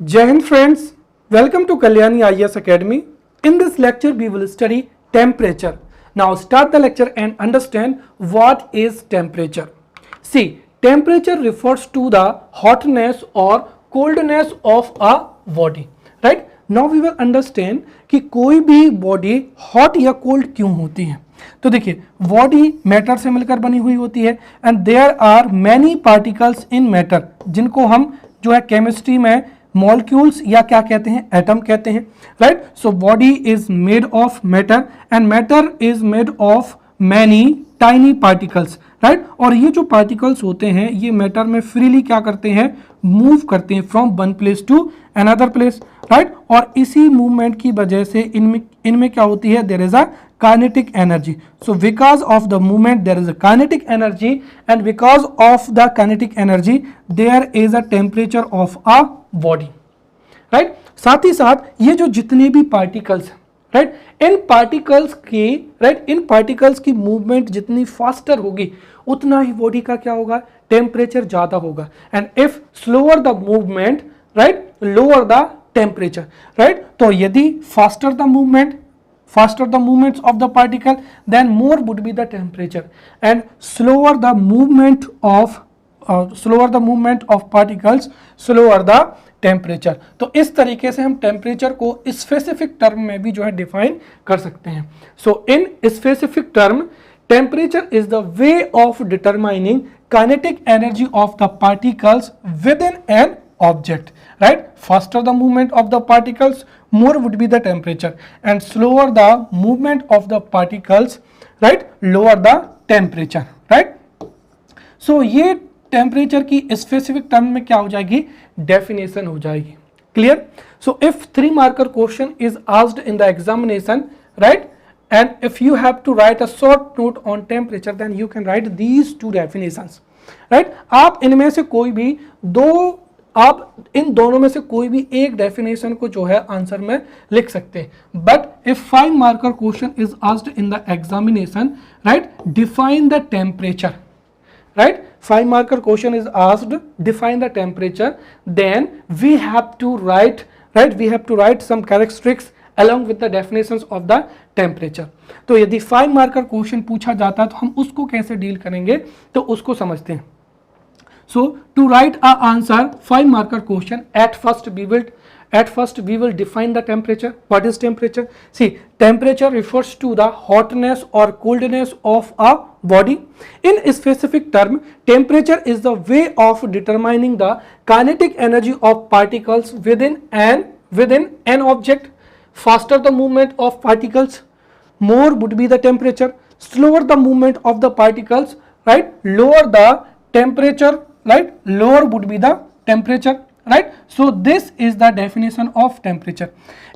Jai Hind friends, welcome to Kalyani IAS Academy. In this lecture we will study temperature. Now start the lecture and understand what is temperature. See, temperature refers to the hotness or coldness of a body. Right? Now we will understand कि कोई भी body hot या cold क्यों होती है. तो देखिए, body matter से मिलकर बनी हुई होती है and there are many particles in matter, जिनको हम जो है केमिस्ट्री में मॉलिक्यूल्स या क्या कहते हैं, एटम कहते हैं. Right. So body is made of matter and matter is made of many tiny particles. Right. और ये जो पार्टिकल्स होते हैं ये मैटर में फ्रीली क्या करते हैं, मूव करते हैं from one place to another place. Right. और इसी मूवमेंट की वजह से इनमें क्या होती है, there is a kinetic energy. So because of the movement there is a kinetic energy and because of the kinetic energy there is a temperature of a body. Right. साथ ही साथ ये जो जितने भी particles हैं, right, इन particles की movement जितनी faster होगी उतना ही body का क्या होगा, temperature ज़्यादा होगा. And if slower the movement, right, lower the temperature. Right. तो यदि faster the movements of the particle, then more would be the temperature, and slower the movement of particles, slower the temperature. तो इस तरीके से हम temperature को specific term में भी जो है डिफाइन कर सकते हैं. So in specific term temperature is the way of determining kinetic energy of the particles within an object. Right. Faster the movement of the particles, more would be the temperature, and slower the movement of the particles, right, lower the temperature. Right. So ये temperature की specific term में क्या हो जाएगी, definition हो जाएगी. Clear? So if 3 marker question is asked in the examination, right, and if you have to write a short note on temperature, then you can write these 2 definitions. Right. आप इनमें से कोई भी आप इन दोनों में से कोई भी एक डेफिनेशन को जो है आंसर में लिख सकते हैं. But if 5 marker question is asked in the examination, right, define the temperature. Right. 5 marker question is asked define the temperature, then we have to write some characteristics along with the definitions of the temperature. तो यदि 5 marker question पूछा जाता है तो हम उसको कैसे deal करेंगे, तो उसको समझते हैं. So to write a answer 5 marker question, at first we will define the temperature. What is temperature? See, temperature refers to the hotness or coldness of a body. In specific term, temperature is the way of determining the kinetic energy of particles within an object. Faster the movement of particles, more would be the temperature. Slower the movement of the particles, right, lower the temperature. Right, lower would be the temperature. Right. So this is the definition of temperature.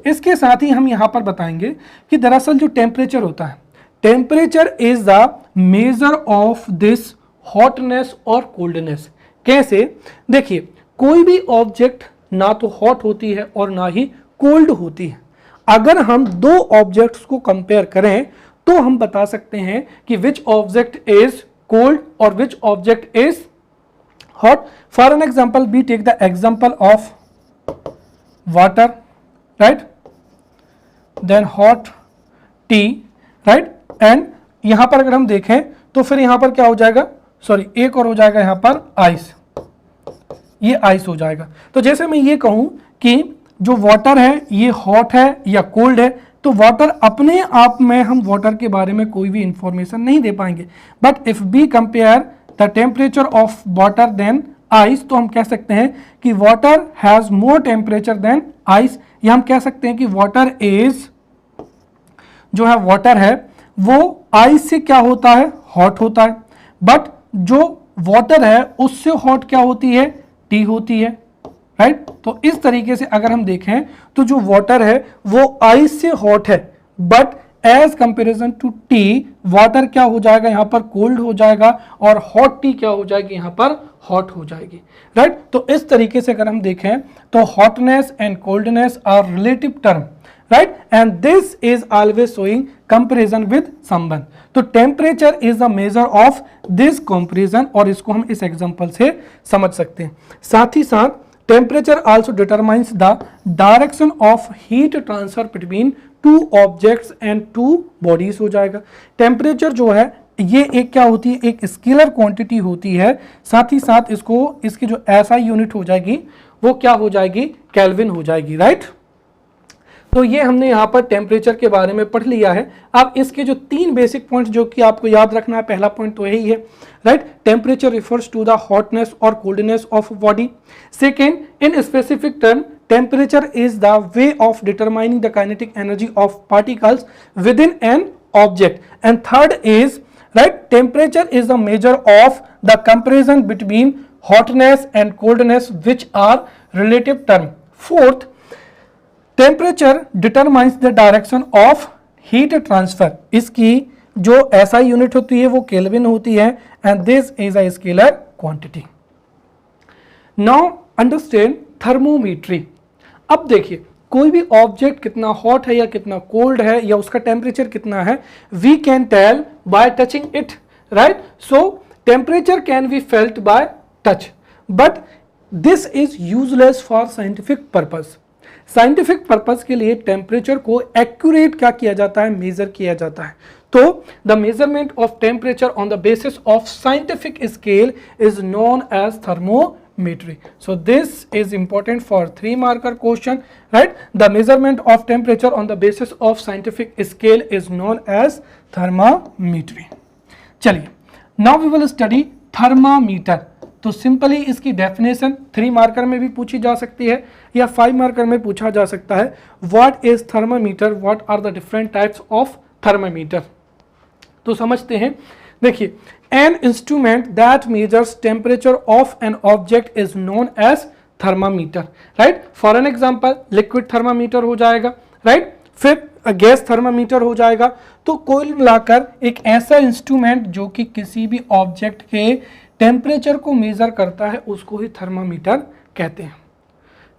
इसके साथ ही हम यहाँ पर बताएंगे कि दरअसल जो temperature होता है, temperature is the measure of this hotness और कोल्डनेस. कैसे? देखिए, कोई भी ऑब्जेक्ट ना तो हॉट होती है और ना ही कोल्ड होती है. अगर हम दो ऑब्जेक्ट्स को कंपेयर करें तो हम बता सकते हैं कि विच ऑब्जेक्ट इज कोल्ड और which object is hot. For an example, we take the example of water, right, then hot tea, right, and यहां पर अगर हम देखें तो फिर यहां पर क्या हो जाएगा, सॉरी एक और हो जाएगा यहां पर आइस, ये आइस हो जाएगा. तो जैसे मैं ये कहूं कि जो वाटर है ये हॉट है या कोल्ड है, तो वाटर अपने आप में हम वाटर के बारे में कोई भी इंफॉर्मेशन नहीं दे पाएंगे. But if we compare the temperature of water than ice, तो हम कह सकते हैं कि water has more temperature than ice, या हम कह सकते हैं कि वाटर इज, जो है वाटर है वो आइस से क्या होता है, हॉट होता है. बट जो वाटर है उससे हॉट क्या होती है, टी होती है. राइट. तो इस तरीके से अगर हम देखें तो जो वाटर है वो आइस से हॉट है, but as comparison to tea water क्या हो जाएगा, यहाँ पर कोल्ड हो जाएगा, और हॉट टी क्या हो जाएगी, यहाँ पर हॉट हो जाएगी. राइट. तो इस तरीके से अगर हम देखें तो hotness and coldness are relative term. Right. And this is always showing comparison with संबंध. तो temperature is the measure of this comparison, और इसको हम इस एग्जांपल से समझ सकते हैं. साथ ही साथ temperature also determines the direction of heat transfer between two objects and two bodies हो जाएगा। टेम्परेचर जो है ये एक क्या होती है, एक स्केलर क्वांटिटी होती है, साथ ही साथ इसकी जो एसआई यूनिट हो जाएगी वो क्या हो जाएगी, केल्विन हो जाएगी, राइट। तो ये हमने यहाँ पर टेम्परेचर के बारे में पढ़ लिया है। अब इसके जो 3 बेसिक पॉइंट्स जो कि आपको याद रखना है, पहला पॉइंट तो यही है, right, temperature refers to the hotness और coldness of body. Second, in specific term temperature is the way of determining the kinetic energy of particles within an object. And third is, right, temperature is the measure of the comparison between hotness and coldness, which are relative term. Fourth, temperature determines the direction of heat transfer. इसकी जो SI unit होती है वो kelvin होती है, and this is a scalar quantity. Now understand thermometry. अब देखिए कोई भी ऑब्जेक्ट कितना हॉट है या कितना कोल्ड है या उसका टेम्परेचर कितना है, we can tell by touching it, right. So temperature can be felt by touch, but this is useless for scientific purpose. Scientific purpose के लिए टेम्परेचर को एक्यूरेट क्या किया जाता है, मेजर किया जाता है। तो the measurement of temperature on the basis of scientific scale is known as thermometry. So this is important for 3 marker question, right? The measurement of temperature on the basis of scientific scale is known as thermometry. चलिए, now we will study thermometer. तो simply इसकी definition 3 marker में भी पूछी जा सकती है या 5 मार्कर में पूछा जा सकता है। What is thermometer? What are the different types of thermometer? तो समझते हैं। देखिए, an instrument that measures temperature of an object is known as thermometer, right? For an example, liquid thermometer हो जाएगा, right? फिर गैस थर्मामीटर हो जाएगा। तो कुल मिलाकर एक ऐसा इंस्ट्रूमेंट जो कि किसी भी ऑब्जेक्ट के टेम्परेचर को मेजर करता है उसको ही थर्मामीटर कहते हैं।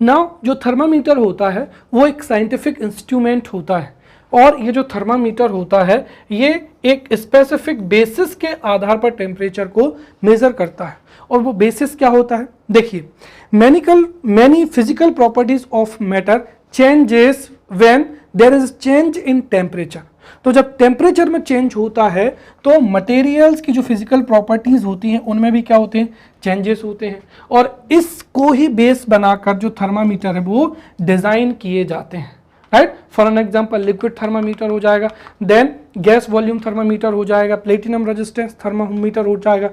नाउ जो थर्मामीटर होता है वो एक साइंटिफिक इंस्ट्रूमेंट होता है, और ये जो थर्मामीटर होता है ये एक स्पेसिफिक बेसिस के आधार पर टेम्परेचर को मेजर करता है। और वो बेसिस क्या होता है, देखिए, many physical properties of matter changes when there is change in temperature. तो जब टेम्परेचर में चेंज होता है तो मटेरियल्स की जो फिजिकल प्रॉपर्टीज होती हैं उनमें भी क्या होते हैं, चेंजेस होते हैं, और इसको ही बेस बनाकर जो थर्मामीटर है वो डिजाइन किए जाते हैं, right. For an example, liquid thermometer हो जाएगा, देन गैस वॉल्यूम थर्मामीटर हो जाएगा, प्लेटिनम रेजिस्टेंस थर्मामीटर हो जाएगा,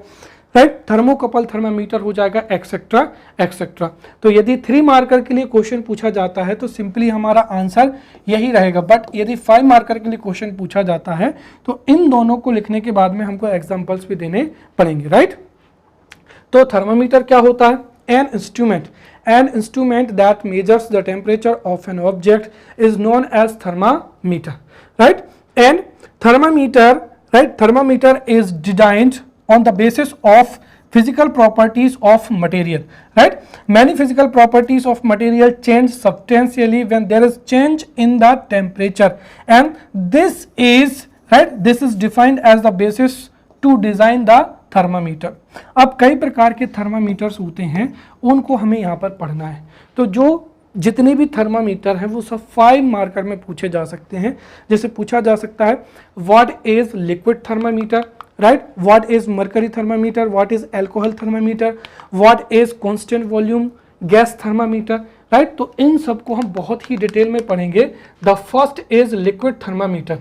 राइट, थर्मोकपल थर्मामीटर हो जाएगा, एक्सेट्रा एक्सेट्रा। तो यदि 3 मार्कर के लिए क्वेश्चन पूछा जाता है तो सिंपली हमारा आंसर यही रहेगा, बट यदि 5 मार्कर के लिए क्वेश्चन पूछा जाता है तो इन दोनों को लिखने के बाद में हमको एग्जाम्पल्स भी देने पड़ेंगे, राइट। तो थर्मामीटर क्या होता है, an instrument that measures the temperature of an object is known as thermometer, right? And thermometer is designed on the basis of physical properties of material, right? Many physical properties of material change substantially when there is change in the temperature, and this is defined as the basis to design the thermometer. अब कई प्रकार के thermometers होते हैं, उनको हमें यहाँ पर पढ़ना है। तो जो जितने भी थर्मामीटर हैं वो सब 5 मार्कर में पूछे जा सकते हैं। जैसे पूछा जा सकता है what is liquid thermometer, right, what is mercury thermometer, what is alcohol thermometer, what is constant volume gas thermometer, right. तो इन सब को हम बहुत ही डिटेल में पढ़ेंगे। The first is liquid thermometer.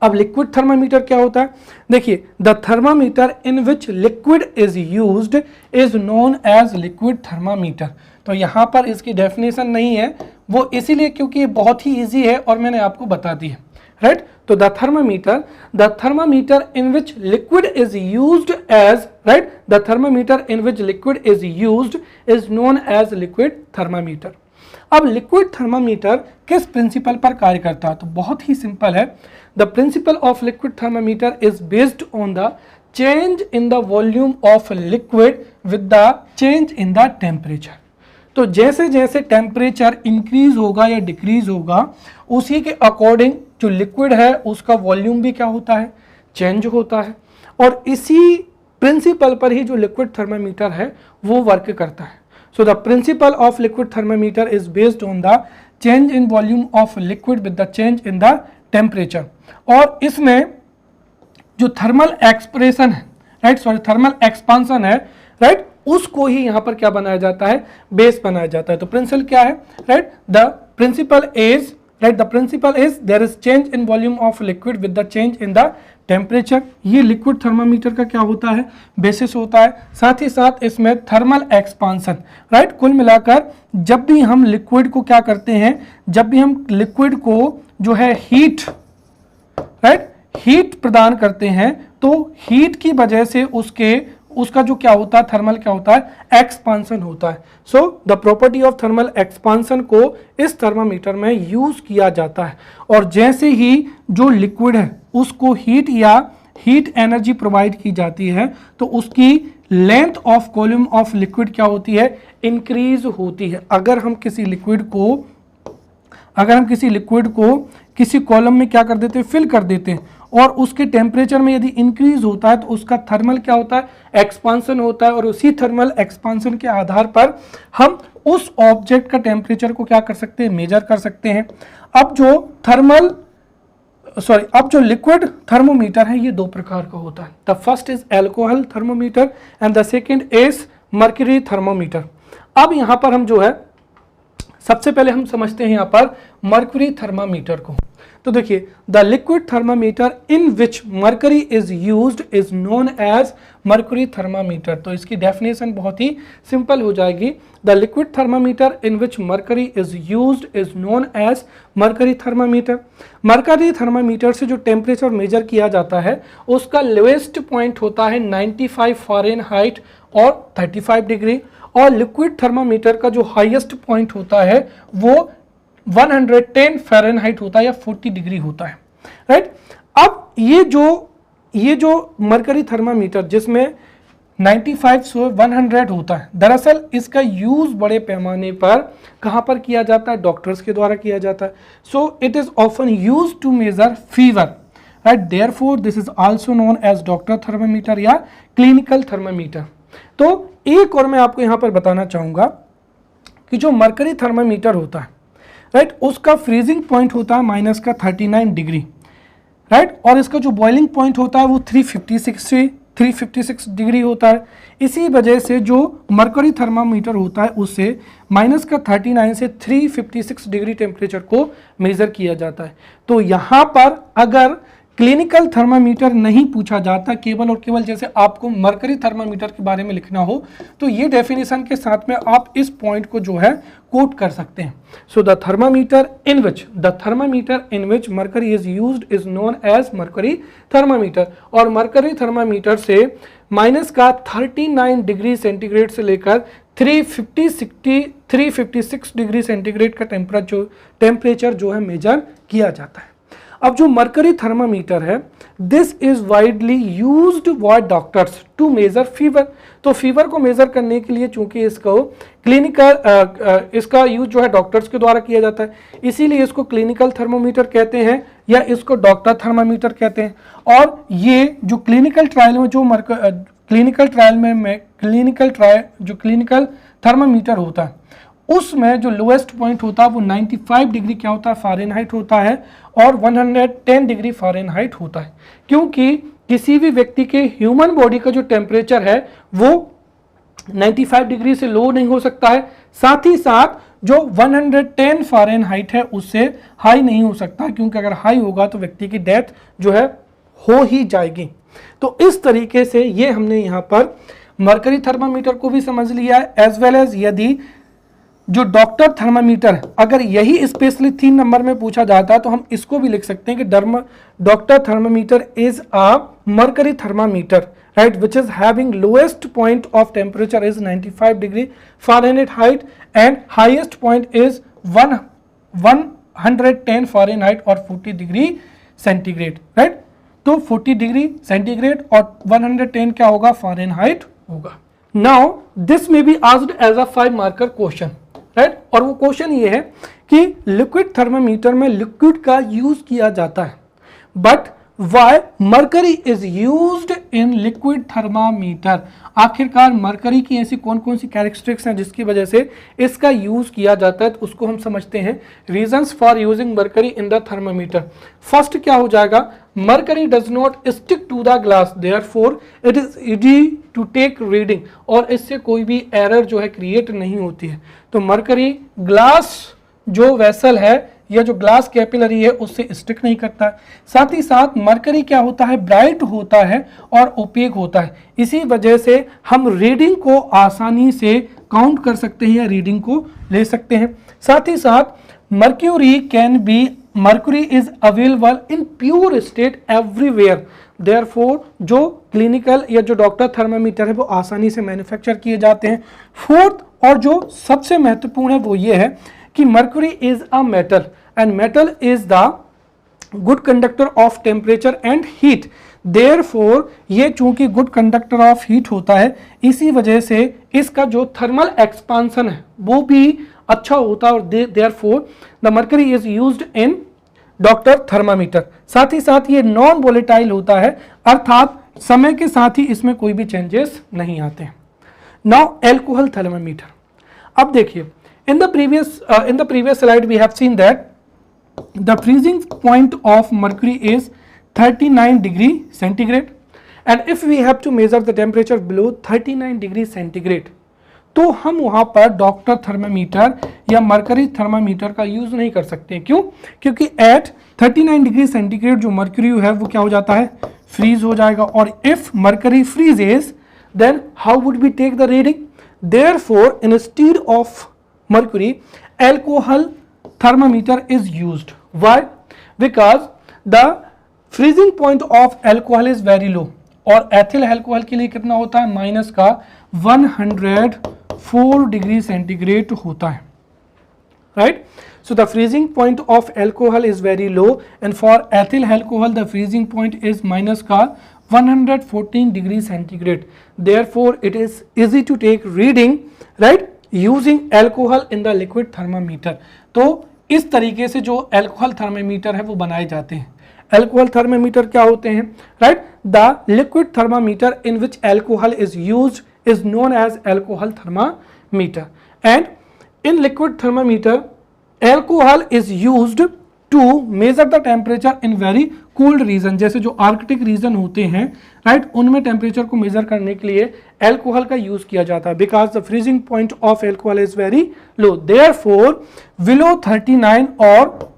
अब लिक्विड थर्मामीटर क्या होता है, देखिए, the thermometer in which liquid is used is known as liquid thermometer. तो यहाँ पर इसकी डेफिनेशन नहीं है, वो इसीलिए क्योंकि ये बहुत ही इजी है और मैंने आपको बता दी है, राइट। तो the thermometer in which liquid is used as, right, the thermometer in which liquid is used is known as liquid thermometer. अब लिक्विड थर्मामीटर किस प्रिंसिपल पर कार्य करता है, तो बहुत ही सिंपल है। The principle of liquid thermometer is based on the change in the volume of liquid with the change in the temperature. तो जैसे जैसे टेम्परेचर इंक्रीज होगा या डिक्रीज होगा उसी के अकॉर्डिंग जो लिक्विड है उसका वॉल्यूम भी क्या होता है, चेंज होता है, और इसी प्रिंसिपल पर ही जो लिक्विड थर्मामीटर है वो वर्क करता है। So the principle of liquid thermometer is based on the change in volume of liquid with the change in the temperature. और इसमें जो थर्मल एक्सप्रेशन है, राइट, सॉरी थर्मल एक्सपांसन है, राइट, उसको ही यहाँ पर क्या बनाया जाता है, बेस बनाया जाता है. तो प्रिंसिपल क्या है, right, the principle is, right, the principle is there is change in volume of liquid with the change in the temperature. ये लिक्विड थर्मामीटर का क्या होता है, बेसिस होता है. साथ ही साथ इसमें थर्मल एक्सपांसन, राइट, कुल मिलाकर जब भी हम लिक्विड को क्या करते हैं, जब भी हम लिक्विड को जो है हीट, राइट, हीट प्रदान करते हैं तो हीट की वजह से उसका जो क्या होता है, थर्मल क्या होता है, एक्सपांसन होता है. So the property of thermal expansion को इस थर्मामीटर में यूज किया जाता है. और जैसे ही जो लिक्विड है उसको हीट या हीट एनर्जी प्रोवाइड की जाती है तो उसकी length of volume of liquid क्या होती है, इंक्रीज होती है. अगर हम किसी लिक्विड को किसी कॉलम में क्या कर देते हैं, फिल कर देते हैं और उसके टेम्परेचर में यदि इंक्रीज होता है तो उसका थर्मल क्या होता है, एक्सपांसन होता है. और उसी थर्मल एक्सपांसन के आधार पर हम उस ऑब्जेक्ट का टेम्परेचर को क्या कर सकते हैं, मेजर कर सकते हैं. अब जो लिक्विड थर्मोमीटर है ये दो प्रकार का होता है. The first is alcohol thermometer and the second is mercury thermometer. अब यहाँ पर हम जो है सबसे पहले हम समझते हैं यहाँ पर मर्क्यूरी थर्मामीटर को. तो देखिए, the liquid thermometer in which mercury is used is known as mercury thermometer. तो इसकी डेफिनेशन बहुत ही सिंपल हो जाएगी. The liquid thermometer in which mercury is used is known as mercury thermometer. Mercury thermometer से जो टेम्परेचर मेजर किया जाता है उसका लोएस्ट पॉइंट होता है 95 फ़ारेनहाइट और 35 डिग्री. और लिक्विड थर्मामीटर का जो हाईएस्ट पॉइंट होता है वो 110 फ़ारेनहाइट होता है या 40 डिग्री होता है, राइट. अब ये जो मर्करी थर्मामीटर जिसमें 95 से 100 होता है, दरअसल इसका यूज बड़े पैमाने पर कहाँ पर किया जाता है, डॉक्टर्स के द्वारा किया जाता है. So it is often use to measure fever, right. Therefore this is also known as doctor thermometer या क्लिनिकल थर्मामीटर. तो एक और मैं आपको यहाँ पर बताना चाहूँगा कि जो मर्करी थर्मामीटर होता है, राइट, उसका फ्रीजिंग पॉइंट होता है माइनस का 39 डिग्री, राइट. और इसका जो बॉइलिंग पॉइंट होता है वो 356 डिग्री होता है. इसी वजह से जो मर्करी थर्मामीटर होता है उससे माइनस का 39 से 356 डिग्री टेम्परेचर को मेजर किया जाता है. तो यहाँ पर अगर क्लिनिकल थर्मामीटर नहीं पूछा जाता, केवल और केवल जैसे आपको मर्करी थर्मामीटर के बारे में लिखना हो तो ये डेफिनेशन के साथ में आप इस पॉइंट को जो है कोट कर सकते हैं. So the thermometer in which mercury is used is known as mercury thermometer. और मर्करी थर्मामीटर से माइनस का 39 डिग्री सेंटीग्रेड से लेकर 356 डिग्री सेंटीग्रेड का टेम्परेचर जो है मेजर किया जाता है. अब जो मर्करी थर्मामीटर है this is widely used by doctors to measure fever. तो फीवर को मेजर करने के लिए चूंकि इसका यूज जो है डॉक्टर्स के द्वारा किया जाता है, इसीलिए इसको क्लिनिकल थर्मोमीटर कहते हैं या इसको डॉक्टर थर्मामीटर कहते हैं. और ये जो क्लिनिकल थर्मामीटर होता है उसमें जो लोएस्ट पॉइंट होता है वो 95 डिग्री क्या होता है, फ़ारेनहाइट होता है और 110 डिग्री फ़ारेनहाइट होता है. क्योंकि किसी भी व्यक्ति के ह्यूमन बॉडी का जो टेम्परेचर है वो 95 डिग्री से लो नहीं हो सकता है, साथ ही साथ जो 110 फ़ारेनहाइट है उससे हाई नहीं हो सकता, क्योंकि अगर हाई होगा तो व्यक्ति की डेथ जो है हो ही जाएगी. तो इस तरीके से ये हमने यहाँ पर मर्करी थर्मामीटर को भी समझ लिया है, एज वेल एज यदि जो डॉक्टर थर्मामीटर अगर यही स्पेशली 3 नंबर में पूछा जाता है तो हम इसको भी लिख सकते हैं कि doctor thermometer is a mercury thermometer, right, which is having lowest point of temperature is 95 degree Fahrenheit and highest point is 110 Fahrenheit और 40 डिग्री सेंटीग्रेड, राइट. तो 40 डिग्री सेंटीग्रेड और 110 क्या होगा, फ़ारेनहाइट होगा. Now this may be asked as a 5 marker question, right. और वो question ये है कि लिक्विड थर्मामीटर में लिक्विड का यूज किया जाता है, but Why mercury is used in liquid thermometer? आखिरकार मरकरी की ऐसी कौन कौन सी कैरेक्टरिस्टिक्स हैं जिसकी वजह से इसका यूज किया जाता है, तो उसको हम समझते हैं। Reasons for using mercury in the thermometer. First क्या हो जाएगा, mercury does not stick to the glass, therefore it is easy to take reading, और इससे कोई भी एरर जो है क्रिएट नहीं होती है। तो मरकरी ग्लास जो वेसल है या जो ग्लास कैपिलरी है उससे स्टिक नहीं करता है। साथ ही साथ मरकरी क्या होता है, ब्राइट होता है और ओपेक होता है, इसी वजह से हम रीडिंग को आसानी से काउंट कर सकते हैं या रीडिंग को ले सकते हैं। साथ ही साथ mercury is available in pure state everywhere, therefore जो क्लिनिकल या जो डॉक्टर थर्मामीटर है वो आसानी से मैन्युफैक्चर किए जाते हैं। फोर्थ और जो सबसे महत्वपूर्ण है वो ये है कि mercury is a metal and metal is the good conductor of temperature and heat, therefore ये चूंकि गुड कंडक्टर ऑफ हीट होता है इसी वजह से इसका जो थर्मल एक्सपांसन है वो भी अच्छा होता है, और therefore the mercury is used in doctor thermometer. साथ ही साथ ये नॉन वोलेटाइल होता है, अर्थात समय के साथ ही इसमें कोई भी चेंजेस नहीं आते। Now alcohol thermometer. अब देखिए, in the previous slide we have seen that the freezing point of mercury is 39 degree centigrade, and if we have to measure the temperature below 39 degree centigrade तो हम वहां पर doctor thermometer या mercury thermometer का use नहीं कर सकते। क्यों? क्योंकि एट 39 डिग्री सेंटीग्रेड जो मर्क्यूरी है वो क्या हो जाता है, फ्रीज हो जाएगा, और if mercury freezes then how would we take the reading, therefore instead of mercury alcohol thermometer is used. Why? Because the freezing point of alcohol is very low, और एथिल अल्कोहल के लिए कितना होता है, minus का 104 degree centigrade होता है, right? So the freezing point of alcohol is very low, and for ethyl alcohol the freezing point is minus का 114 degree centigrade, therefore it is easy to take reading, right? Using alcohol in the liquid thermometer. तो इस तरीके से जो alcohol thermometer है वो बनाए जाते हैं। एल्कोहल थर्मामीटर क्या होते हैं, right? The liquid thermometer in which alcohol is used is known as alcohol thermometer, and in liquid thermometer alcohol is used to measure the temperature in very cold region, जैसे जो Arctic region होते हैं, right, उनमें temperature को measure करने के लिए alcohol का यूज किया जाता है, because the freezing point of alcohol is very low, therefore below 39 और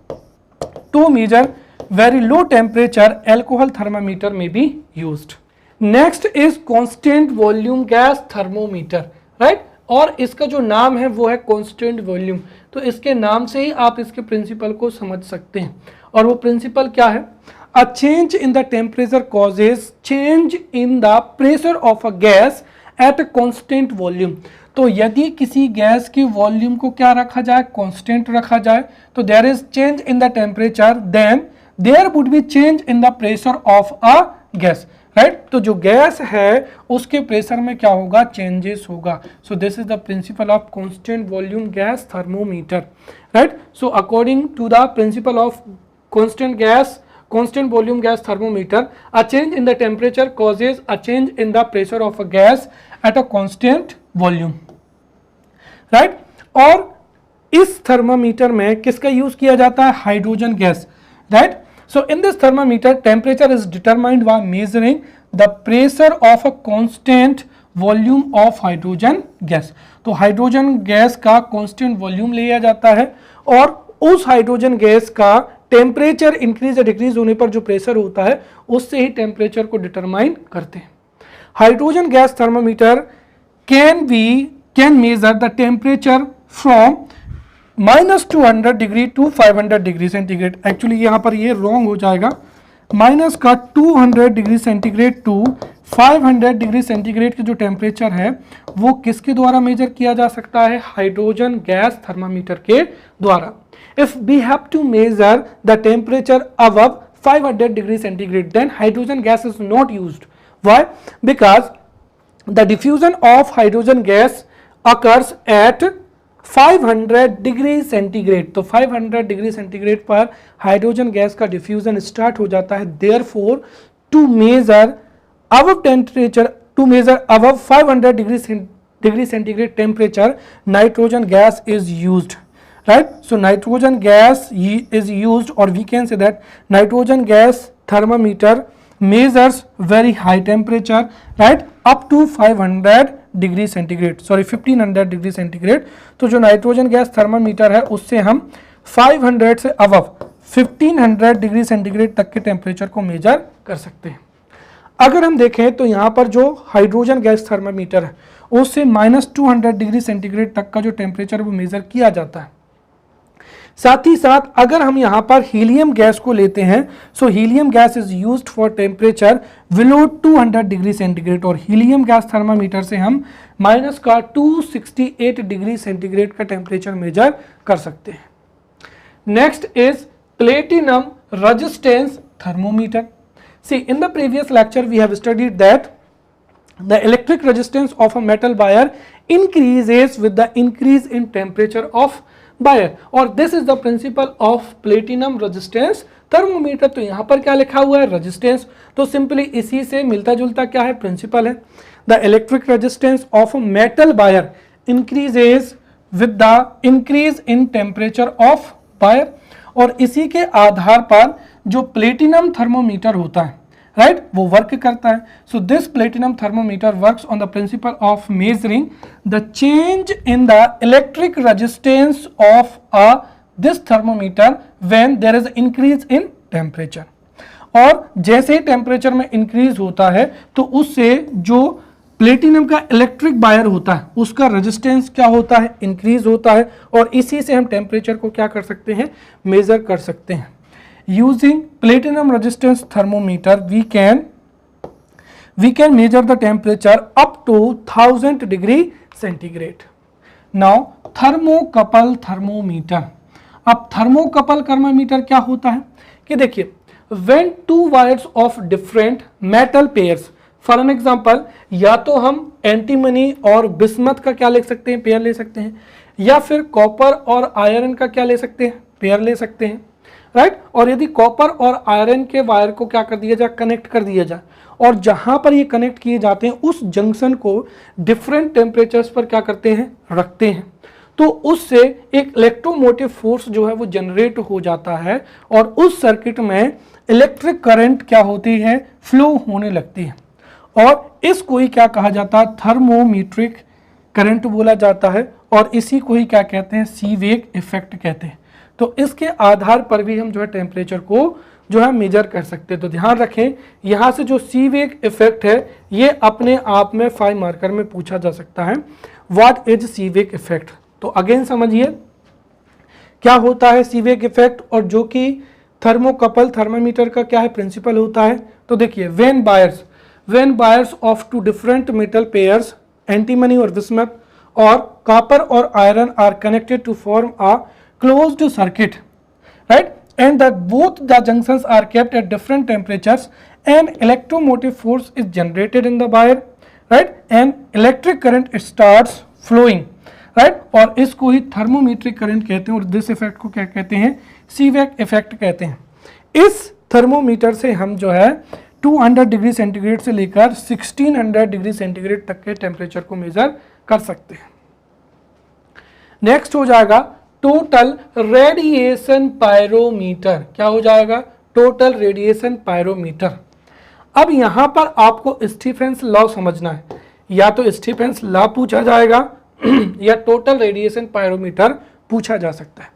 to measure very low temperature alcohol thermometer में be used. Next is constant volume gas thermometer, right, और इसका जो नाम है वो है कांस्टेंट वॉल्यूम, तो इसके नाम से ही आप इसके प्रिंसिपल को समझ सकते हैं, और वो प्रिंसिपल क्या है, a change in the temperature causes change in the pressure of a gas at a constant volume. तो यदि किसी गैस की वॉल्यूम को क्या रखा जाए, कांस्टेंट रखा जाए, तो there is change in the temperature, then there would be change in the pressure of a gas, right? तो जो गैस है उसके प्रेशर में क्या होगा, चेंजेस होगा। So this is the principle of constant volume gas thermometer, right? So according to the principle of constant volume gas thermometer, a change in the temperature causes a change in the pressure of a gas at a constant volume, right? और इस thermometer में किसका use किया जाता है, hydrogen gas, right? So in this thermometer temperature is determined by measuring the pressure of a constant volume of hydrogen gas. तो hydrogen gas का constant volume लिया जाता है, और उस हाइड्रोजन गैस का टेम्परेचर इंक्रीज या डिक्रीज होने पर जो प्रेशर होता है उससे ही टेम्परेचर को डिटरमाइन करते हैं। Hydrogen gas thermometer can measure the temperature from -200 degree to 500 degree centigrade. Actually यहाँ पर ये रॉन्ग हो जाएगा, माइनस का 200 degree centigrade to 500 degree centigrade की जो टेम्परेचर है वो किसके द्वारा मेजर किया जा सकता है, हाइड्रोजन गैस थर्मामीटर के द्वारा। If we have to measure the temperature above 500 degree centigrade, then hydrogen gas is not used. Why? Because the diffusion of hydrogen gas occurs at 500 degree centigrade, तो 500 degree centigrade पर hydrogen gas का diffusion start हो जाता है। Therefore to measure above temperature, to measure above 500 degree centigrade temperature, nitrogen gas is used, right? So nitrogen gas is used, or we can say that nitrogen gas thermometer measures very high temperature, right, up to 500 degree centigrade, sorry 1500 degree centigrade. तो जो nitrogen gas thermometer है उससे हम 500 से above 1500 degree centigrade तक के temperature को major कर सकते हैं। अगर हम देखें तो यहाँ पर जो हाइड्रोजन गैस थर्मामीटर है उससे -200 डिग्री सेंटीग्रेड तक का जो टेम्परेचर वो मेजर किया जाता है। साथ ही साथ अगर हम यहाँ पर हीलियम गैस को लेते हैं, so helium gas is used for temperature below 200 degree centigrade, और हीलियम गैस थर्मामीटर से हम माइनस का 268 डिग्री सेंटीग्रेड का टेम्परेचर मेजर कर सकते हैं। Next is platinum resistance thermometer. See, in the previous lecture we have studied that the electric resistance of a metal wire increases with the increase in temperature of wire, और this is the principle of platinum resistance thermometer। तो यहाँ पर क्या लिखा हुआ है, resistance, तो simply इसी से मिलता जुलता क्या है, principle है। The electric resistance of a metal wire increases with the increase in temperature of wire, और इसी के आधार पर जो प्लेटिनम थर्मोमीटर होता है, राइट, वो वर्क करता है। So this platinum thermometer works on the principle of measuring the change in the electric resistance of this thermometer when there is increase in temperature, और जैसे ही टेम्परेचर में इंक्रीज होता है तो उससे जो प्लेटिनम का इलेक्ट्रिक वायर होता है उसका रेजिस्टेंस क्या होता है, इंक्रीज होता है, और इसी से हम टेम्परेचर को क्या कर सकते हैं, मेजर कर सकते हैं। Using platinum resistance thermometer we can measure the temperature up to 1000 degree centigrade. Now thermocouple thermometer. अब थर्मोकपल थर्मोमीटर क्या होता है कि देखिए, when two wires of different metal pairs, for an example, या तो हम एंटीमनी और बिस्मथ का क्या ले सकते हैं, पेयर ले सकते हैं, या फिर कॉपर और आयरन का क्या ले सकते हैं, पेयर ले सकते हैं, राइट। और यदि कॉपर और आयरन के वायर को क्या कर दिया जाए, कनेक्ट कर दिया जाए, और जहां पर ये कनेक्ट किए जाते हैं उस जंक्शन को डिफरेंट टेम्परेचर्स पर क्या करते हैं, रखते हैं, तो उससे एक इलेक्ट्रोमोटिव फोर्स जो है वो जनरेट हो जाता है, और उस सर्किट में इलेक्ट्रिक करंट क्या होती है, फ्लो होने लगती है, और इसको ही क्या कहा जाता है, थर्मोमीट्रिक करंट बोला जाता है, और इसी को ही क्या कहते हैं, सीवेक इफेक्ट कहते हैं। तो इसके आधार पर भी हम जो है टेम्परेचर को जो है मेजर कर सकते हैं। तो ध्यान रखें, यहाँ से जो सीवेक इफेक्ट है ये अपने आप में 5 मार्कर में पूछा जा सकता है, व्हाट इज सीवेक इफेक्ट। तो अगेन समझिए क्या होता है सीवेक इफेक्ट, और जो कि थर्मोकपल थर्मामीटर का क्या है, प्रिंसिपल होता है। तो देखिए, when wires of two different metal pairs, antimony और बिस्मथ, और कॉपर और iron are connected to form a closed circuit, right, and that both the junctions are kept at different temperatures, and electromotive force is generated in the wire, right, and electric current starts flowing, right, और इसको ही थर्मोमीट्रिक current कहते हैं, और this effect को क्या कहते हैं, सीवेक effect कहते हैं। इस थर्मोमीटर से हम जो है 200 डिग्री सेंटीग्रेड से लेकर 1600 डिग्री सेंटीग्रेड तक के टेम्परेचर को मेजर कर सकते हैं। नेक्स्ट हो जाएगा टोटल रेडिएशन पायरोमीटर। क्या हो जाएगा, टोटल रेडिएशन पायरोमीटर। अब यहां पर आपको स्टीफेंस लॉ समझना है, या तो स्टीफेंस लॉ पूछा जाएगा या टोटल रेडिएशन पायरोमीटर पूछा जा सकता है।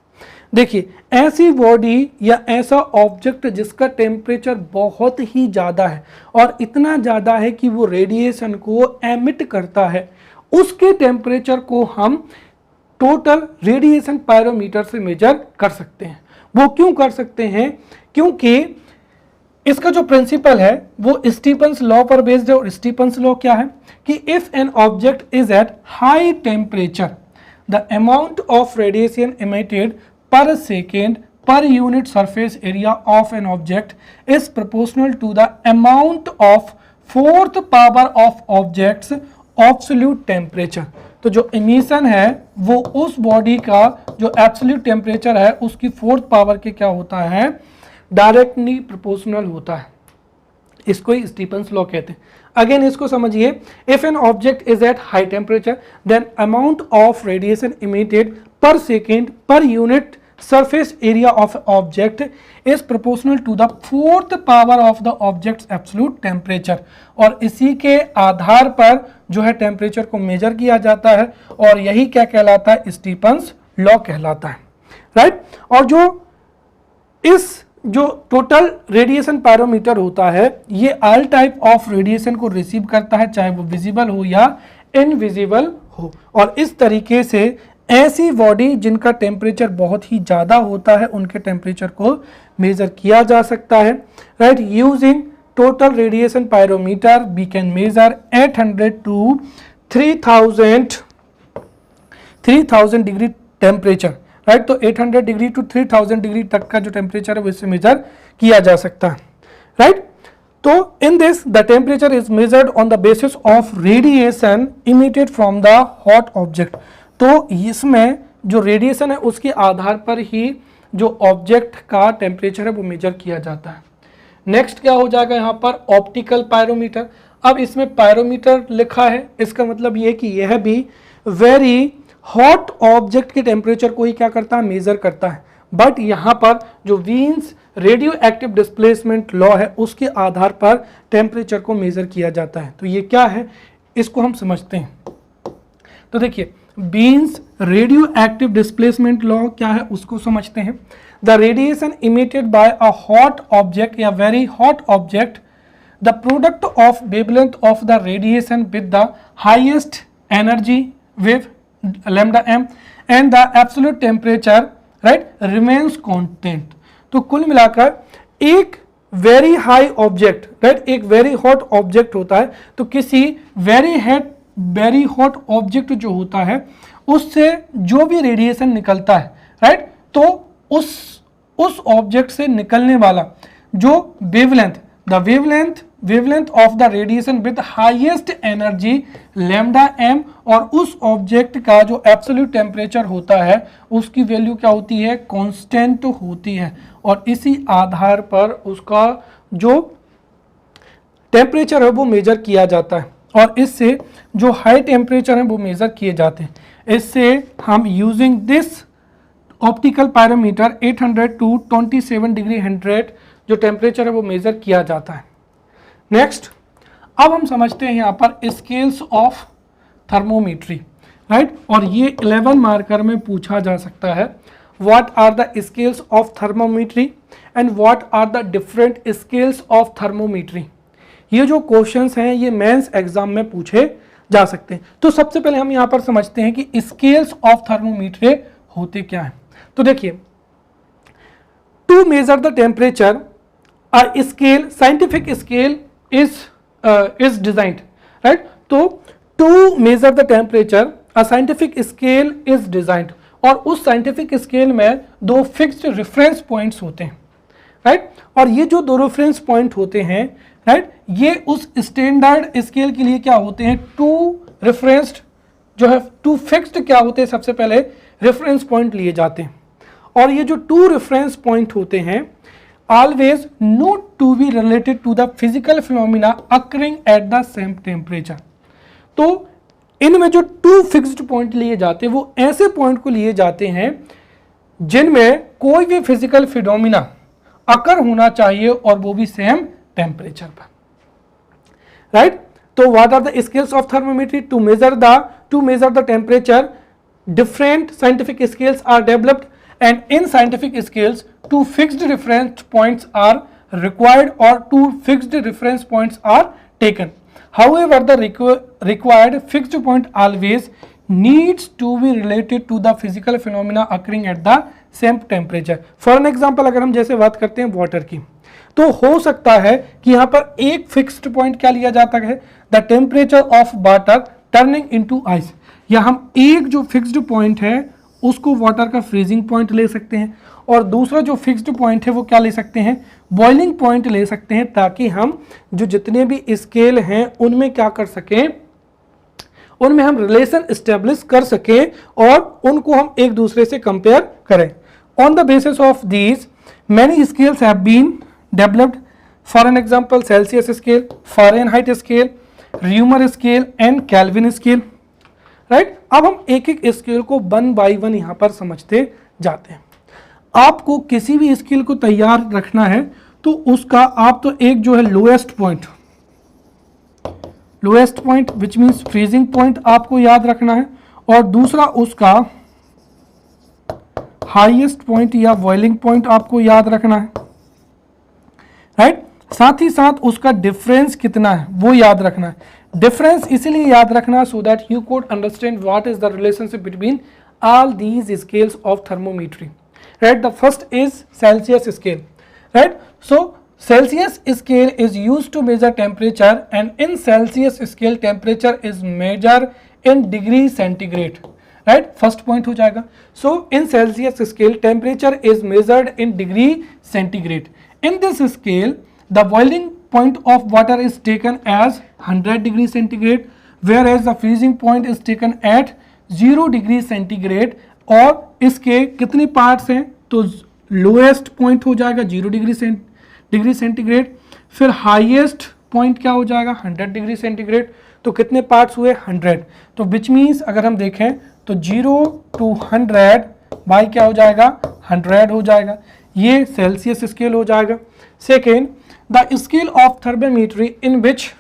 देखिए, ऐसी बॉडी या ऐसा ऑब्जेक्ट जिसका टेम्परेचर बहुत ही ज़्यादा है, और इतना ज़्यादा है कि वो रेडिएशन को एमिट करता है, उसके टेम्परेचर को हम टोटल रेडिएशन पायरोमीटर से मेजर कर सकते हैं। वो क्यों कर सकते हैं, क्योंकि इसका जो प्रिंसिपल है वो स्टीफेंस लॉ पर बेस्ड है, और स्टीफेंस लॉ क्या है कि if an object is at high temperature the amount of radiation emitted per second per unit surface area of an object is proportional to the amount of fourth power of object's absolute temperature। तो जो emission है वो उस body का जो absolute temperature है उसकी 4th power के क्या होता है, डायरेक्टली प्रोपोर्शनल होता है। इसको ही स्टीफन्स लॉ कहते हैं। अगेन इसको समझिए, if an object is at high temperature then amount of radiation emitted per second per unit surface area of object is proportional to the 4th power of the object's absolute temperature। और इसी के आधार पर जो है temperature को major किया जाता है और यही क्या कहलाता है, स्टीफन्स लॉ कहलाता है, राइट। और जो टोटल रेडिएशन पायरोमीटर होता है ये ऑल टाइप ऑफ रेडिएशन को रिसीव करता है, चाहे वो विजिबल हो या इनविजिबल हो। और इस तरीके से ऐसी बॉडी जिनका टेम्परेचर बहुत ही ज़्यादा होता है उनके टेम्परेचर को मेजर किया जा सकता है, right. Using total radiation pyrometer we can measure 800 to 3000 degree temperature, right. तो 800 डिग्री टू 3000 डिग्री तक का जो टेम्परेचर है वो इससे मेजर किया जा सकता है, राइट। तो in this the temperature is measured on the basis of radiation emitted from the hot object. तो इसमें जो रेडिएशन है उसके आधार पर ही जो ऑब्जेक्ट का टेम्परेचर है वो मेजर किया जाता है। नेक्स्ट क्या हो जाएगा यहाँ पर, ऑप्टिकल पायरोमीटर। अब इसमें पायरोमीटर लिखा है, इसका मतलब ये कि यह भी वेरी हॉट ऑब्जेक्ट के टेम्परेचर को ही क्या करता है, मेजर करता है। बट यहाँ पर जो Wien's radio active displacement law है उसके आधार पर टेम्परेचर को मेजर किया जाता है। तो ये क्या है इसको हम समझते हैं। तो देखिए Wien's radio active displacement law क्या है उसको समझते हैं। The radiation emitted by a hot object या very hot object, the product of wavelength of the radiation with the highest energy wave lambda M and the absolute temperature, right, remains constant. तो कुल मिलाकर एक very high object, right, एक very hot object होता है, तो किसी very hot object जो होता है उससे जो भी रेडिएशन निकलता है, राइट, तो उस ऑब्जेक्ट से निकलने वाला जो wavelength of the radiation with highest energy lambda m, और उस ऑब्जेक्ट का जो एब्सोल्यूट टेम्परेचर होता है उसकी वैल्यू क्या होती है, कांस्टेंट होती है। और इसी आधार पर उसका जो टेम्परेचर है वो मेजर किया जाता है और इससे जो हाई टेम्परेचर है वो मेजर किए जाते हैं। इससे हम using this optical pyrometer 800 to 27 degree 100 जो टेम्परेचर है वो मेजर किया जाता है। नेक्स्ट अब हम समझते हैं यहाँ पर स्केल्स ऑफ थर्मोमीट्री, राइट, और ये 11 मार्कर में पूछा जा सकता है। What are the scales of thermometry and what are the different scales of thermometry. ये जो क्वेश्चंस हैं ये मेंस एग्जाम में पूछे जा सकते हैं। तो सबसे पहले हम यहाँ पर समझते हैं कि स्केल्स ऑफ थर्मोमीटर होते क्या हैं। तो देखिए, to measure the temperature a scale, scientific scale is designed, right. तो to measure the temperature a scientific scale is designed, और उस साइंटिफिक स्केल में दो फिक्स्ड रेफरेंस पॉइंट्स होते हैं, राइट। और ये जो दो रेफरेंस पॉइंट होते हैं, राइट, ये उस स्टैंडर्ड स्केल के लिए क्या होते हैं, टू रेफरेंस्ड जो है, टू फिक्स्ड क्या होते हैं, सबसे पहले रेफरेंस पॉइंट लिए जाते हैं। और ये जो टू रेफरेंस पॉइंट होते हैं always note to be related to the physical phenomena occurring at the same temperature. तो इनमें जो टू फिक्स्ड पॉइंट लिए जाते हैं वो ऐसे पॉइंट को लिए जाते हैं जिनमें कोई भी फिजिकल फिनोमिना अकर होना चाहिए और वो भी सेम टेम्परेचर पर, राइट। तो what are the scales of thermometry to measure the temperature, different scientific scales are developed and in scientific scales two fixed reference points are required or two fixed reference points are taken. However, the required fixed point always needs to be related to the physical phenomena occurring at the same temperature. For an example, अगर हम जैसे बात करते हैं water की, तो हो सकता है कि यहाँ पर एक फिक्स्ड पॉइंट क्या लिया जाता है, the temperature of water turning into ice, या हम एक जो फिक्स्ड पॉइंट है उसको वाटर का फ्रीजिंग पॉइंट ले सकते हैं, और दूसरा जो फिक्स्ड पॉइंट है वो क्या ले सकते हैं, बॉइलिंग पॉइंट ले सकते हैं, ताकि हम जो जितने भी स्केल हैं उनमें क्या कर सकें, उनमें हम रिलेशन इस्टेब्लिश कर सकें और उनको हम एक दूसरे से कंपेयर करें। On the basis of these many scales have been developed, for an example Celsius scale, Fahrenheit scale, Reaumur scale and Kelvin scale. Right, अब हम एक एक स्केल को 1 बाय 1 यहां पर समझते जाते हैं। आपको किसी भी स्केल को तैयार रखना है तो उसका आप तो एक जो है lowest point which means freezing point आपको याद रखना है, और दूसरा उसका हाईएस्ट पॉइंट या बॉइलिंग पॉइंट आपको याद रखना है। राइट, साथ ही साथ उसका डिफरेंस कितना है वो याद रखना है। डिफरेंस इसीलिए याद रखना so that you could understand what is the relationship between all these scales of thermometry. Right, the first is Celsius scale. Right, so Celsius scale is used to measure temperature, and in Celsius scale temperature is measured in degree centigrade. Right, first point हो जाएगा। So in Celsius scale temperature is measured in degree centigrade. In this scale the boiling point of water is taken as 100 degree centigrade, whereas the freezing point is taken at 0 degree centigrade। और इसके कितने parts हैं तो lowest point हो जाएगा 0 degree centigrade, फिर highest point क्या हो जाएगा 100 डिग्री सेंटीग्रेड। तो कितने पार्ट्स हुए 100। तो विच मीन्स अगर हम देखें तो 0 to 100 बाई क्या हो जाएगा 100 हो जाएगा। ये सेल्सियस स्केल हो जाएगा। Second, the scale of thermometry in which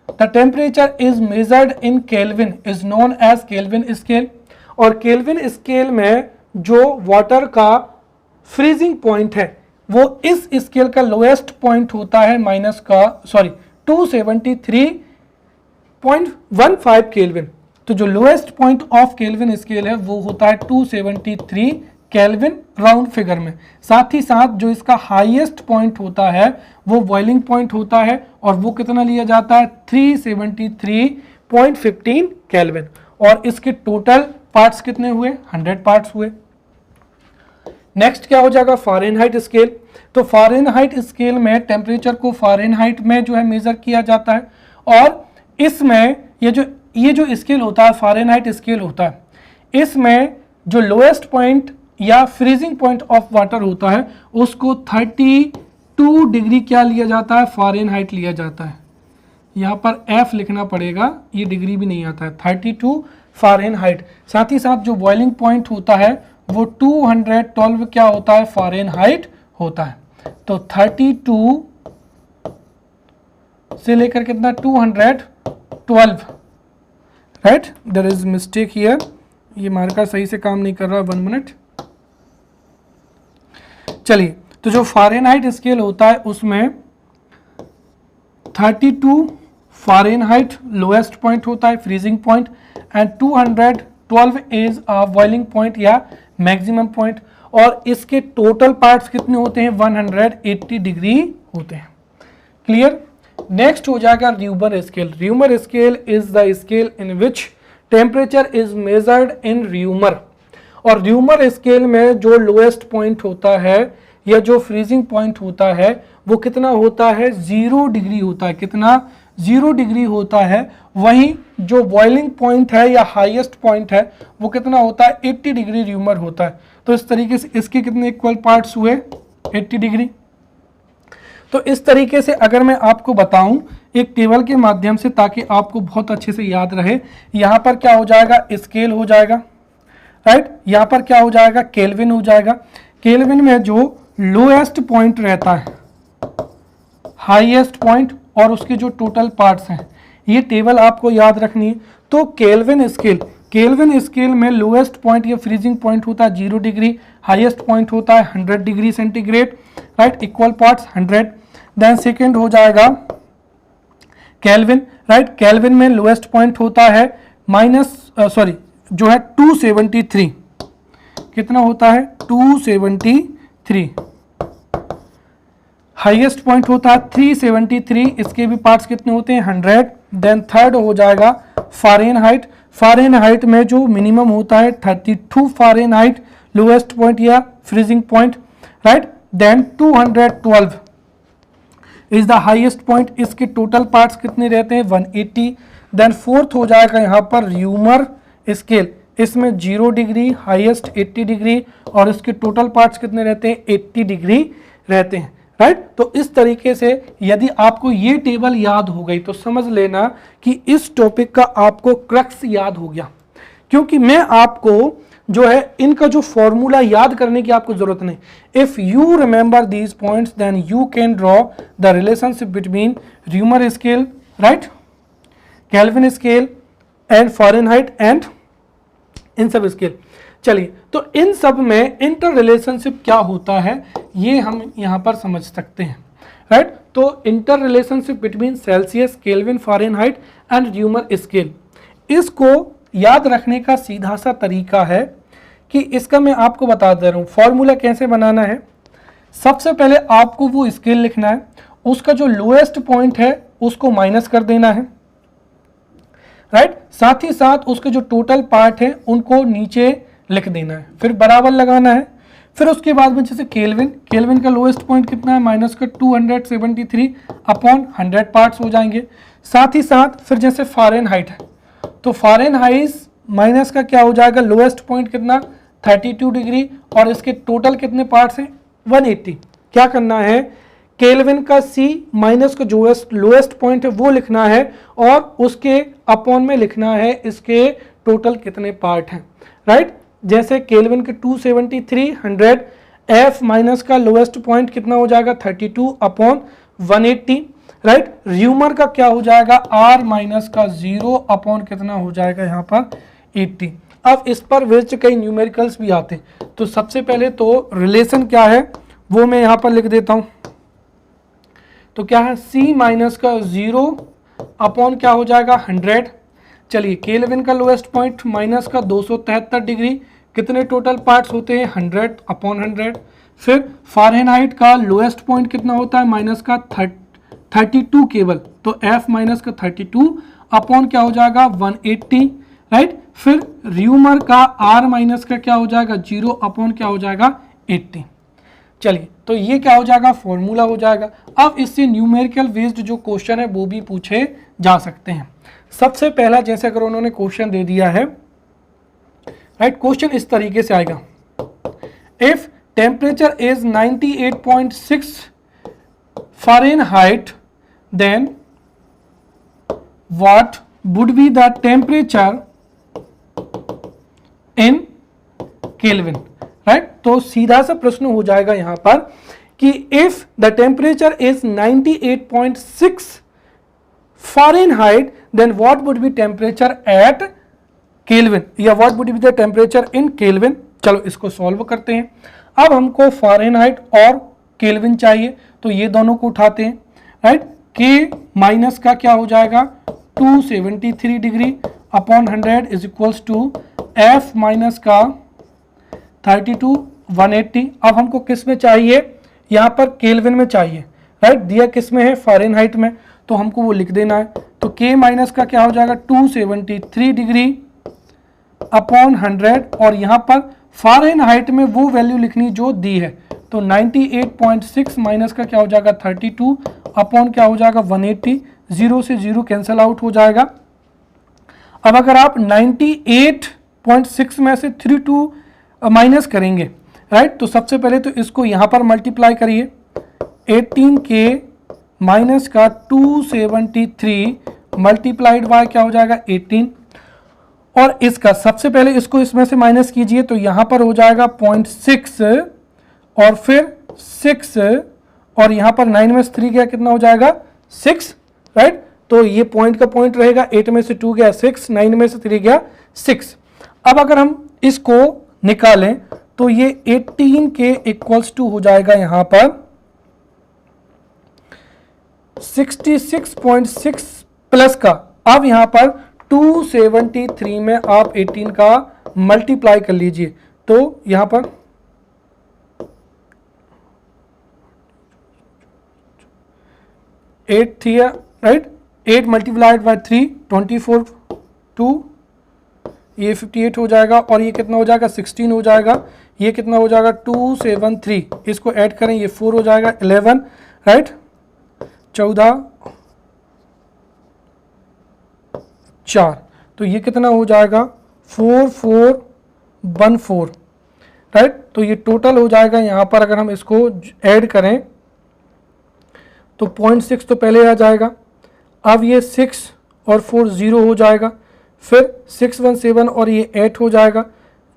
the temperature is measured in Kelvin is known as Kelvin scale. और केल्विन स्केल में जो वाटर का फ्रीजिंग पॉइंट है वो इस स्केल का लोएस्ट पॉइंट होता है 273.15 केल्विन। तो जो lowest point of kelvin scale है वो होता है 273 केल्विन राउंड फिगर में। साथ ही साथ जो इसका हाईएस्ट पॉइंट होता है वो बॉइलिंग पॉइंट होता है, और वो कितना लिया जाता है 373.15 केल्विन। और इसके टोटल पार्ट्स कितने हुए 100 पार्ट्स हुए। नेक्स्ट क्या हो जाएगा फ़ारेनहाइट स्केल। तो फ़ारेनहाइट स्केल में टेम्परेचर को फ़ारेनहाइट में जो है मेजर किया जाता है, और इसमें ये जो स्केल होता है फ़ारेनहाइट स्केल होता है, इसमें जो लोएस्ट पॉइंट या फ्रीजिंग पॉइंट ऑफ वाटर होता है उसको 32 डिग्री क्या लिया जाता है फ़ारेनहाइट लिया जाता है। यहाँ पर F लिखना पड़ेगा, ये डिग्री भी नहीं आता है, 32 फ़ारेनहाइट। साथ ही साथ जो बॉइलिंग पॉइंट होता है वो 212 क्या होता है फ़ारेनहाइट होता है। तो 32 से लेकर कितना 212। Right, there is mistake here, ये मार्कर सही से काम नहीं कर रहा, 1 मिनट। चलिए, तो जो फ़ारेनहाइट स्केल होता है उसमें 32 फ़ारेनहाइट लोएस्ट पॉइंट होता है freezing point, and 212 is a boiling point या मैक्सिमम पॉइंट। और इसके टोटल पार्ट्स कितने होते हैं 180 डिग्री होते हैं। क्लियर। नेक्स्ट हो जाएगा rumour scale. Reaumur scale is the scale in which temperature is measured in rumour. और र्यूमर स्केल में जो लोएस्ट पॉइंट होता है या जो फ्रीजिंग पॉइंट होता है वो कितना होता है 0 डिग्री होता है। कितना 0 डिग्री होता है। वहीं जो बॉइलिंग पॉइंट है या हाईएस्ट पॉइंट है वो कितना होता है 80 डिग्री र्यूमर होता है। तो इस तरीके से इसके कितने इक्वल पार्ट्स हुए 80 डिग्री। तो इस तरीके से अगर मैं आपको बताऊं एक टेबल के माध्यम से ताकि आपको बहुत अच्छे से याद रहे, यहाँ पर क्या हो जाएगा स्केल हो जाएगा। राइट, यहाँ पर क्या हो जाएगा केल्विन हो जाएगा। केल्विन में जो लोएस्ट पॉइंट रहता है, हाईएस्ट पॉइंट और उसके जो टोटल पार्ट्स हैं, ये टेबल आपको याद रखनी है। तो केल्विन स्केल में लोएस्ट पॉइंट या फ्रीजिंग पॉइंट होता है 0 डिग्री, हाईएस्ट पॉइंट होता है 100 degree centigrade. Right, equal parts 100। Then second हो जाएगा केल्विन। राइट, केल्विन में लोएस्ट पॉइंट होता है जो है 273। कितना होता है 273। हाईएस्ट पॉइंट होता है 373। इसके भी पार्ट्स कितने होते हैं 100। देन थर्ड हो जाएगा फ़ारेनहाइट। फ़ारेनहाइट में जो मिनिमम होता है 32 फ़ारेनहाइट लोएस्ट पॉइंट या freezing point. Right, then 212 is the highest point. इसके टोटल पार्ट्स कितने रहते हैं 180। देन फोर्थ हो जाएगा यहाँ पर र्यूमर स्केल, इसमें 0 डिग्री, हाईएस्ट 80 डिग्री और इसके टोटल पार्ट्स कितने रहते हैं 80 डिग्री रहते हैं, राइट। तो इस तरीके से यदि आपको ये टेबल याद हो गई तो समझ लेना कि इस टॉपिक का आपको क्रक्स याद हो गया, क्योंकि मैं आपको जो है इनका जो फॉर्मूला याद करने की आपको जरूरत नहीं। If you remember these points then you can draw the relationship between Reaumur scale, right, Kelvin scale and Fahrenheit and इन सब स्केल। चलिए, तो इन सब में इंटर रिलेशनशिप क्या होता है ये हम यहां पर समझ सकते हैं, राइट। तो inter relationship between Celsius, kelvin, Fahrenheit and rumour scale, इसको याद रखने का सीधा सा तरीका है कि इसका मैं आपको बता दे रहा हूं फॉर्मूला कैसे बनाना है। सबसे पहले आपको वो स्केल लिखना है, उसका जो लोएस्ट पॉइंट है उसको माइनस कर देना है, राइट। साथ ही साथ उसके जो टोटल पार्ट है उनको नीचे लिख देना है, फिर बराबर लगाना है। फिर उसके बाद में जैसे केल्विन, केल्विन का लोएस्ट पॉइंट कितना है माइनस का 273 अपॉन 100 पार्ट्स हो जाएंगे। साथ ही साथ फिर जैसे फ़ारेनहाइट है तो फ़ारेनहाइट माइनस का क्या हो जाएगा, लोएस्ट पॉइंट कितना 32 डिग्री और इसके टोटल कितने पार्ट्स हैं 180। क्या करना है, केल्विन का C माइनस का जो लोएस्ट पॉइंट है वो लिखना है और उसके अपॉन में लिखना है इसके टोटल कितने पार्ट हैं, राइट। जैसे केल्विन के 273 100, F माइनस का लोएस्ट पॉइंट कितना हो जाएगा 32 अपॉन 180, राइट। र्यूमर का क्या हो जाएगा R माइनस का 0 अपॉन कितना हो जाएगा यहाँ पर 80। अब इस पर बेस्ड कई न्यूमेरिकल्स भी आते हैं, तो सबसे पहले तो रिलेशन क्या है वो मैं यहाँ पर लिख देता हूँ। तो क्या है C माइनस का 0 अपॉन क्या हो जाएगा 100। चलिए, केल्विन का लोएस्ट पॉइंट माइनस का 273 डिग्री, कितने टोटल पार्ट्स होते हैं 100 अपॉन 100। फिर फ़ारेनहाइट का लोएस्ट पॉइंट कितना होता है माइनस का 32 केवल, तो F माइनस का 32 अपॉन क्या हो जाएगा 180, राइट। फिर र्यूमर का R माइनस का क्या हो जाएगा 0 अपॉन क्या हो जाएगा 80। चलिए, तो ये क्या हो जाएगा फॉर्मूला हो जाएगा। अब इससे न्यूमेरिकल बेस्ड जो क्वेश्चन है वो भी पूछे जा सकते हैं। सबसे पहला जैसे अगर उन्होंने क्वेश्चन दे दिया है, राइट, क्वेश्चन इस तरीके से आएगा, if temperature is 98.6 Fahrenheit then what would be the temperature in Kelvin, right. तो सीधा सा प्रश्न हो जाएगा यहां पर कि if the temperature is 98.6 Fahrenheit then what would be temperature at Kelvin या what would be the temperature in Kelvin. चलो इसको सॉल्व करते हैं। अब हमको फ़ारेनहाइट और केल्विन चाहिए, तो ये दोनों को उठाते हैं, राइट। के माइनस का क्या हो जाएगा 273 degree upon 100 is equals to F minus का 32 180। अब हमको किस में चाहिए, यहाँ पर केल्विन में चाहिए, राइट। दिया किस में है फ़ारेनहाइट में, तो हमको वो लिख देना है। तो K माइनस का क्या हो जाएगा 273 डिग्री अपॉन 100 और यहाँ पर फ़ारेनहाइट में वो वैल्यू लिखनी जो दी है, तो 98.6 माइनस का क्या हो जाएगा 32 अपॉन क्या हो जाएगा 180, 0 से 0 कैंसिल आउट हो जाएगा। अब अगर आप 98.6 में से 32 माइनस करेंगे, राइट, तो सबसे पहले तो इसको यहाँ पर मल्टीप्लाई करिए, 18K माइनस का 273 मल्टीप्लाइड बाय क्या हो जाएगा 18, और इसका सबसे पहले इसको इसमें से माइनस कीजिए, तो यहाँ पर हो जाएगा 0.6 और फिर 6 और यहाँ पर 9 में से 3 गया कितना हो जाएगा 6, राइट। तो ये पॉइंट का पॉइंट रहेगा, 8 में से 2 गया 6, 9 में से 3 गया 6। अब अगर हम इसको निकालें तो ये 18 के इक्वल्स टू हो जाएगा यहाँ पर 66.6 प्लस का, अब यहाँ पर 273 में आप 18 का मल्टीप्लाई कर लीजिए, तो यहाँ पर एट थी, राइट, 8 मल्टीप्लाइड बाय 3 24, 2 ये 58 हो जाएगा और ये कितना हो जाएगा 16 हो जाएगा, ये कितना हो जाएगा 273, इसको ऐड करें ये 4 हो जाएगा 11, राइट, 14 4, तो ये कितना हो जाएगा 4414, राइट। तो ये टोटल हो जाएगा यहाँ पर, अगर हम इसको ऐड करें तो 0.6 तो पहले आ जाएगा, अब ये 6 और 4 0 हो जाएगा, फिर 617 और ये 8 हो जाएगा,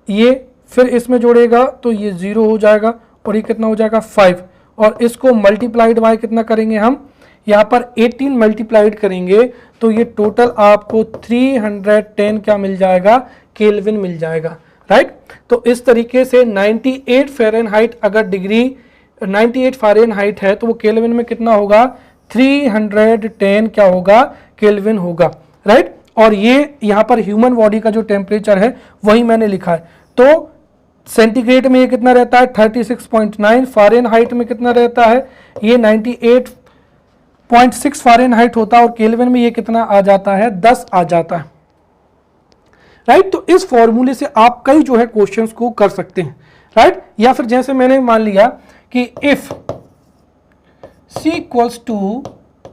ये फिर इसमें जोड़ेगा तो ये 0 हो जाएगा और ये कितना हो जाएगा 5, और इसको मल्टीप्लाइड बाय कितना करेंगे हम, यहाँ पर 18 मल्टीप्लाइड करेंगे तो ये टोटल आपको 310 क्या मिल जाएगा, केल्विन मिल जाएगा, राइट। तो इस तरीके से 98 फ़ारेनहाइट अगर डिग्री 98 फ़ारेनहाइट है तो वो केल्विन में कितना होगा, 310 क्या होगा, केल्विन होगा, राइट। और ये यहाँ पर ह्यूमन बॉडी का जो टेम्परेचर है वही मैंने लिखा है। तो सेंटीग्रेड में ये कितना रहता है 36.9, फ़ारेनहाइट में कितना रहता है ये 98.6 फ़ारेनहाइट होता है, और केल्विन में ये कितना आ जाता है 10 आ जाता है, राइट। तो इस फॉर्मूले से आप कई जो है क्वेश्चंस को कर सकते हैं, राइट। या फिर जैसे मैंने मान लिया कि इफ C इक्वल्स टू,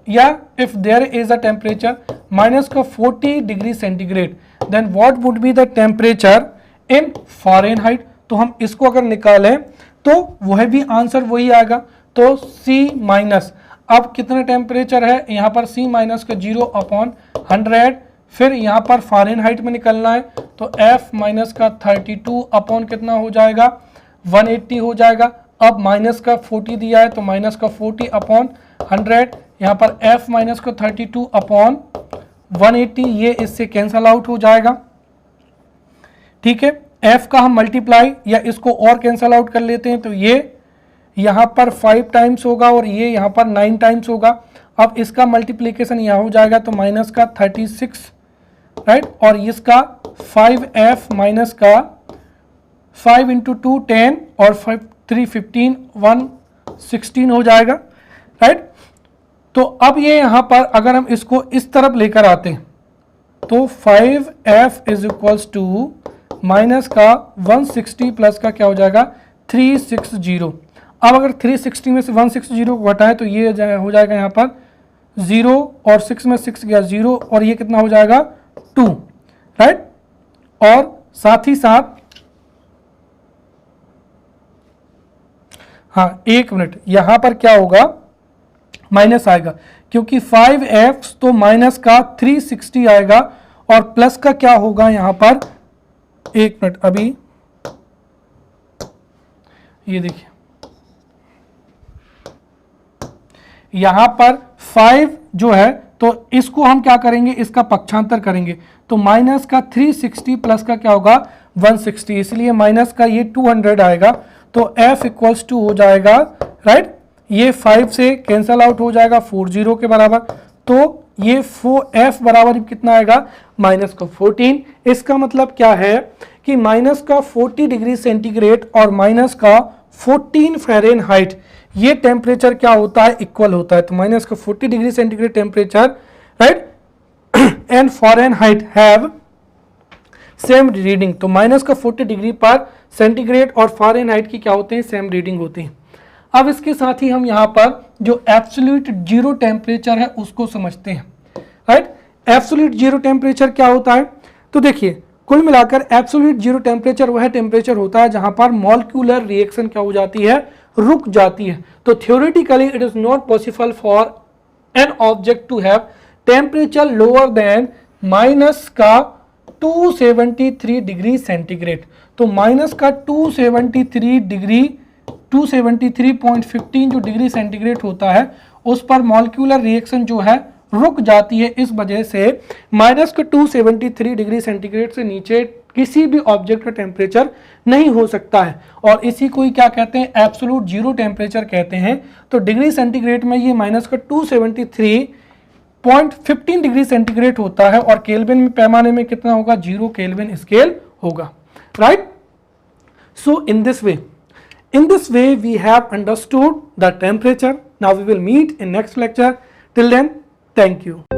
या if there is a temperature minus का 40 degree centigrade, then what would be the temperature in Fahrenheit. तो हम इसको अगर निकालें तो वह भी आंसर वही आएगा। तो C माइनस, अब कितना टेम्परेचर है यहाँ पर, C माइनस का 0/100, फिर यहाँ पर फ़ारेनहाइट में निकलना है तो F माइनस का 32 अपॉन कितना हो जाएगा 180 हो जाएगा। अब माइनस का 40 दिया है तो माइनस का 40/100, यहाँ पर F माइनस का 32 अपॉन 180, ये इससे कैंसल आउट हो जाएगा, ठीक है। F का हम मल्टीप्लाई या इसको और कैंसल आउट कर लेते हैं तो ये यहाँ पर 5 टाइम्स होगा और ये यहाँ पर 9 टाइम्स होगा। अब इसका मल्टीप्लिकेशन यहाँ हो जाएगा तो माइनस का 36, राइट, और इसका 5F माइनस का 5 × 2 10 और 5 3 15 116 हो जाएगा, राइट। तो अब ये यहाँ पर अगर हम इसको इस तरफ लेकर आते हैं तो 5F is equals to minus का 160 प्लस का क्या हो जाएगा 360। अब अगर 360 में से 160 को घटाएं तो ये हो जाएगा यहाँ पर 0 और 6 में 6 गया 0 और ये कितना हो जाएगा 2, राइट। और साथ ही साथ, हाँ एक मिनट, यहाँ पर क्या होगा माइनस आएगा क्योंकि 5F तो माइनस का 360 आएगा और प्लस का क्या होगा यहाँ पर, एक मिनट अभी ये देखिए यहां पर 5 जो है तो इसको हम क्या करेंगे, इसका पक्षांतर करेंगे तो माइनस का 360 प्लस का क्या होगा 160, इसलिए माइनस का ये 200 आएगा तो F इक्वल्स टू हो जाएगा, राइट। ये 5 से कैंसल आउट हो जाएगा 40 के बराबर, तो ये F बराबर कितना आएगा माइनस का 14। इसका मतलब क्या है कि माइनस का 40 डिग्री सेंटीग्रेड और माइनस का 14 फ़ारेनहाइट ये टेम्परेचर क्या होता है, इक्वल होता है। तो माइनस का 40 degree centigrade temperature, right, and Fahrenheit have same reading. तो माइनस का 40 डिग्री पर सेंटीग्रेड और फ़ारेनहाइट की क्या होते हैं, सेम रीडिंग होती है। अब इसके साथ ही हम यहाँ पर जो एब्सोल्यूट जीरो टेम्परेचर है उसको समझते हैं, राइट। एब्सोल्यूट जीरो टेम्परेचर क्या होता है, तो देखिए कुल मिलाकर एब्सोल्यूट जीरो टेम्परेचर वह टेम्परेचर होता है जहां पर मॉलिक्यूलर रिएक्शन क्या हो जाती है, रुक जाती है। तो theoretically it is not possible for an object to have temperature lower than minus का 273 डिग्री सेंटीग्रेड। तो माइनस का 273.15 जो डिग्री सेंटीग्रेड होता है उस पर मॉलिक्यूलर रिएक्शन जो है रुक जाती है। इस वजह से माइनस का 273 डिग्री सेंटीग्रेड से नीचे किसी भी ऑब्जेक्ट का टेम्परेचर नहीं हो सकता है और इसी को ही क्या कहते हैं, एब्सोल्यूट जीरो टेम्परेचर कहते हैं। तो डिग्री सेंटीग्रेड में ये माइनस का 273.15 डिग्री सेंटीग्रेड होता है और केल्विन में पैमाने में कितना होगा, 0 केल्विन स्केल होगा, right. So in this way we have understood the temperature. Now we will meet in next lecture. Till then, thank you.